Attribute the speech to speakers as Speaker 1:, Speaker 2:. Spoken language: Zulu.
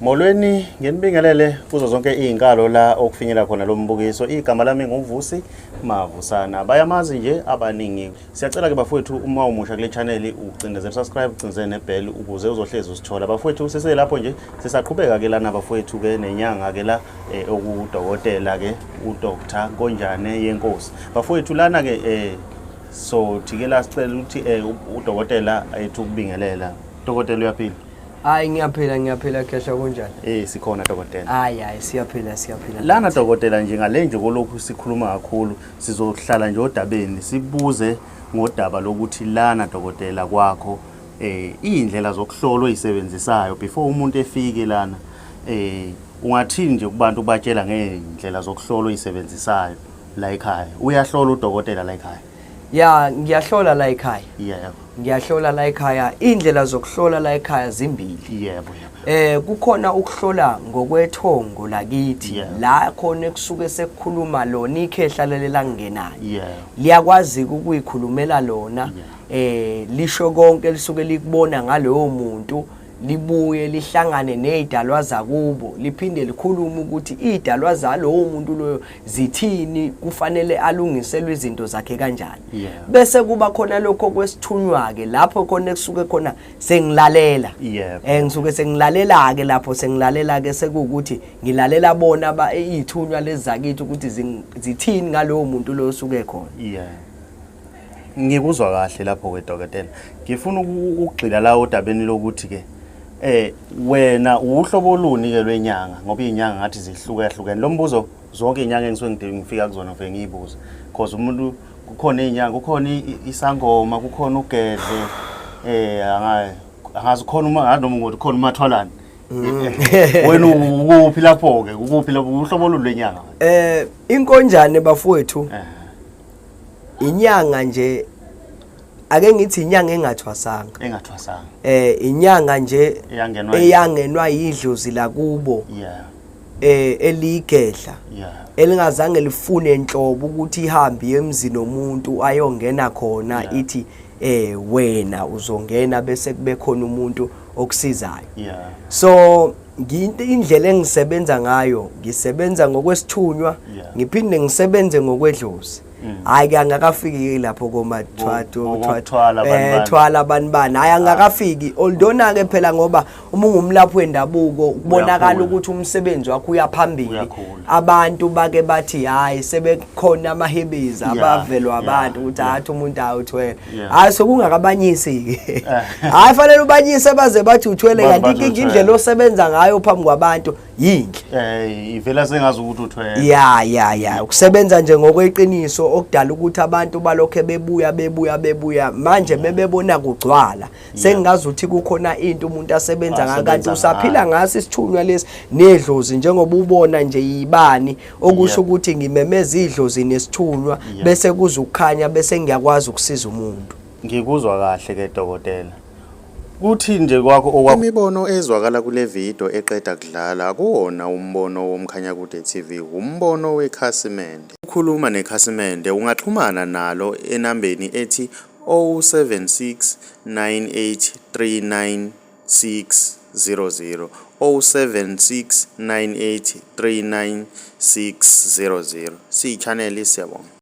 Speaker 1: Molweni ngenibingelele kuzo zonke izinkalo la okufinyela khona lo mbukiso. Igama lami nguVusi Mavusana. Bayamazi nje abaningi. Siyacela ke bafowethu uma umusha kule channel ucindezele subscribe, ucindezele nebell ukuze uzohlezi usithola. Bafowethu sese lapho nje sisaqhubeka ke lana bafowethu ke nenyanga ke la okudokotela ke uDr Nkonjane yenkosi. Bafowethu lana ke so thikela sicela ukuthi udokotela ayethu kubingelela. Dokotela uyaphila?
Speaker 2: Hayi ngiyaphila khehla kunjani?
Speaker 1: Sikhona dokotela.
Speaker 2: Hayi siyaphila.
Speaker 1: Lana dokotela nje ngale nje kolokhu sikhuluma kakhulu sizohlala nje odabeni sibuze ngodaba lokuthi lana dokotela kwakho indlela zokuhlola oyisebenzisayo before umuntu efike lana ungathini nje kubantu batshela ngeindlela zokuhlola oyisebenzisayo la ekhaya. Uyahlola udokotela la ekhaya?
Speaker 2: Ya ngiyahlola la ekhaya.
Speaker 1: Yebo.
Speaker 2: Ngiyahlola la ekhaya. Indlela zokuhlola la ekhaya zimbili.
Speaker 1: Yebo.
Speaker 2: Kukhona ukuhlola ngokwethongo lakithi la khona ekusuke sekukhuluma lona ikhehla lelela kungenayo. Liyakwazi ukuyikhulumela lona lisho konke lisuke likubona ngalowo muntu, libuye lihlangane nezidalwa zakubo, liphinde likhuluma ukuthi izidalwa zalowo muntu loyo zithini, kufanele alungiselwe izinto zakhe kanjani. Bese kuba khona lokho kwesithunywa ke lapho khona kusuke khona sengilalela. Ngisuke sengilalela ke lapho sengilalela ke sekukuthi ngilalela bona izithunywa lezi zakithi ukuthi zithini ngalowo muntu lo osuke khona.
Speaker 1: Ngikuzwa kahle lapho kwedokotela. Ngifuna ukugxila la odabeni lokuthi ke wena uhlobo luni ke lwenyanga ngoba izinyanga ngathi zihlukahlukene. Lo mbuzo zonke izinyanga engisuke ngifika kuzona mfeke ngiyibuza because umuntu kukhona izinyanga, kukhona isangoma, kukhona ugedle angazi khona uma nganoma ukuthi khona umathwalana. Wena ukuphi lapho ke? Ukuphi lapho uhlobo luni lwenyanga?
Speaker 2: Inkonjane bafowethu. Inyanga nje ake ngithi inyanga engathwasanga. Inyanga nje eyangenwa yidlozi lakubo. Eligedla. Elingazange lifune enhlobo ukuthi ihambe emzini nomuntu ayongena khona ithi wena uzongena bese kube khona umuntu okusizayo. So indlela engisebenza ngayo, ngisebenza ngokwesithunywa, ngiphinde ngisebenze ngokwedlozi. Hayi ke angakafiki lapho thwala abanibani. Hayi angakafiki. Oldona ke phela ngoba uma ungumlaphi wendabuko kubonakala ukuthi umsebenzi wakho uyaphambili. Abantu bake bathi hayi sebekhona amahebezi abavelwa abantu ukuthi athi umuntu awuthwele. Hayi sokungakabanyisi ke. Hayi fanele ubanyise baze bathi uthwele kanti indlela osebenza ngayo phambi kwabantu yinhle.
Speaker 1: Ivela sengazi ukuthi uthwele.
Speaker 2: Ya ukusebenza nje ngokweqiniso okudala ukuthi abantu balokho bebuya manje bebebona kugcwala sengazi ukuthi kukhona into umuntu asebenza ngayo kanti usaphila ngaso isithunywa lesi nedlozi njengoba ubona nje yibani okusho ukuthi ngimemeza idlozi nesithunywa bese kuzukhanya bese ngiyakwazi ukusiza umuntu.
Speaker 1: Ngikuzwa kahle ke dokotela. Kuthi nje kwakho imibono ezwakala kule video eqeda kudlala akuwona umbono womkhanyakude TV, umbono wekhasimende. Ukhuluma nekhasimende ungaxhumana nalo enambeni ethi 076 9839 600 076 9839 600. Si channel siyabonga.